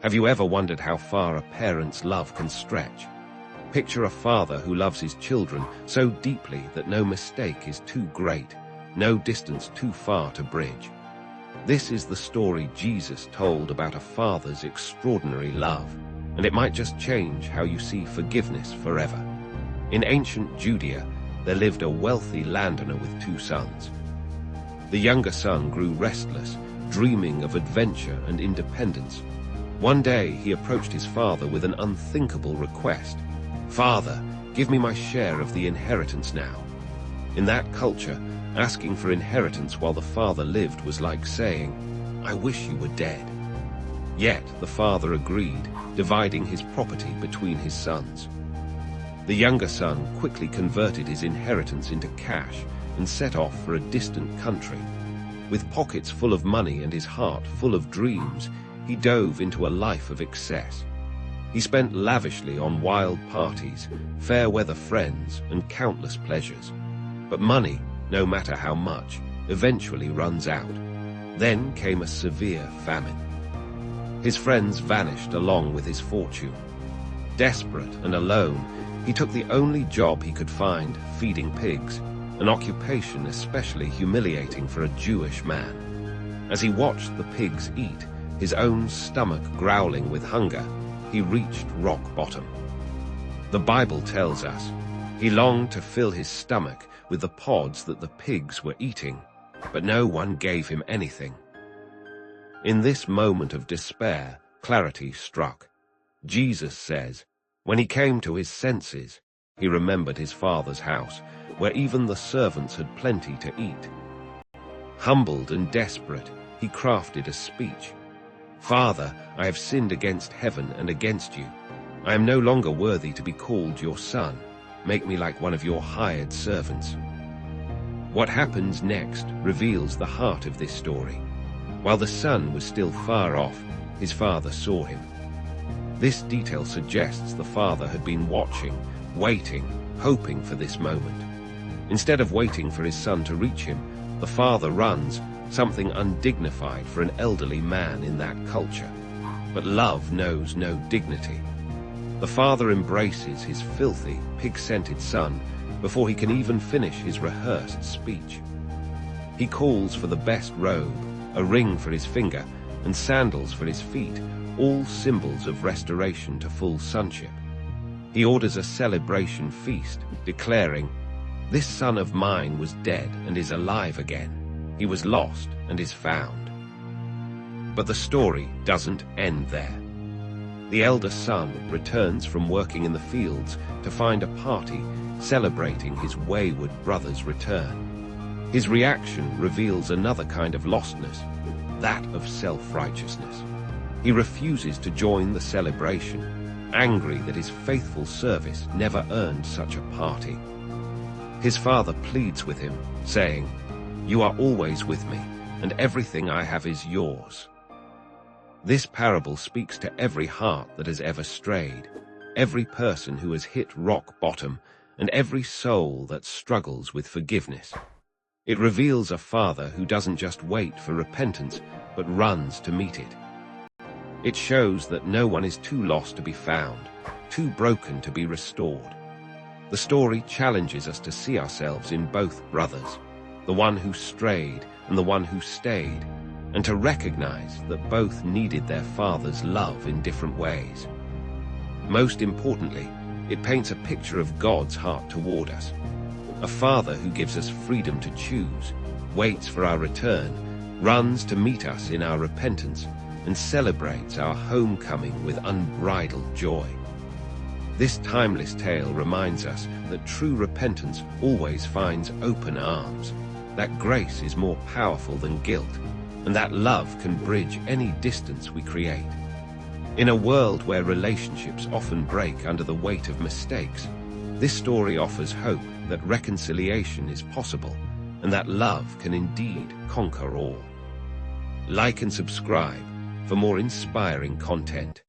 Have you ever wondered how far a parent's love can stretch? Picture a father who loves his children so deeply that no mistake is too great, no distance too far to bridge. This is the story Jesus told about a father's extraordinary love, and it might just change how you see forgiveness forever. In ancient Judea, there lived a wealthy landowner with 2 sons. The younger son grew restless, dreaming of adventure and independence. One day, he approached his father with an unthinkable request. "Father, give me my share of the inheritance now." In that culture, asking for inheritance while the father lived was like saying, "I wish you were dead." Yet the father agreed, dividing his property between his sons. The younger son quickly converted his inheritance into cash and set off for a distant country. With pockets full of money and his heart full of dreams, he dove into a life of excess. He spent lavishly on wild parties, fair-weather friends, and countless pleasures. But money, no matter how much, eventually runs out. Then came a severe famine. His friends vanished along with his fortune. Desperate and alone, he took the only job he could find, feeding pigs, an occupation especially humiliating for a Jewish man. As he watched the pigs eat, his own stomach growling with hunger, he reached rock bottom. The Bible tells us, he longed to fill his stomach with the pods that the pigs were eating, but no one gave him anything. In this moment of despair, clarity struck. Jesus says, when he came to his senses, he remembered his father's house, where even the servants had plenty to eat. Humbled and desperate, he crafted a speech. "Father, I have sinned against heaven and against you. I am no longer worthy to be called your son. Make me like one of your hired servants." What happens next reveals the heart of this story. While the son was still far off, his father saw him. This detail suggests the father had been watching, waiting, hoping for this moment. Instead of waiting for his son to reach him, the father runs, something undignified for an elderly man in that culture. But love knows no dignity. The father embraces his filthy, pig-scented son before he can even finish his rehearsed speech. He calls for the best robe, a ring for his finger, and sandals for his feet, all symbols of restoration to full sonship. He orders a celebration feast, declaring, "This son of mine was dead and is alive again. He was lost and is found." But the story doesn't end there. The elder son returns from working in the fields to find a party celebrating his wayward brother's return. His reaction reveals another kind of lostness, that of self-righteousness. He refuses to join the celebration, angry that his faithful service never earned such a party. His father pleads with him, saying, "You are always with me, and everything I have is yours." This parable speaks to every heart that has ever strayed, every person who has hit rock bottom, and every soul that struggles with forgiveness. It reveals a father who doesn't just wait for repentance, but runs to meet it. It shows that no one is too lost to be found, too broken to be restored. The story challenges us to see ourselves in both brothers, the one who strayed and the one who stayed, and to recognize that both needed their father's love in different ways. Most importantly, it paints a picture of God's heart toward us. A father who gives us freedom to choose, waits for our return, runs to meet us in our repentance, and celebrates our homecoming with unbridled joy. This timeless tale reminds us that true repentance always finds open arms, that grace is more powerful than guilt, and that love can bridge any distance we create. In a world where relationships often break under the weight of mistakes, this story offers hope that reconciliation is possible and that love can indeed conquer all. Like and subscribe for more inspiring content.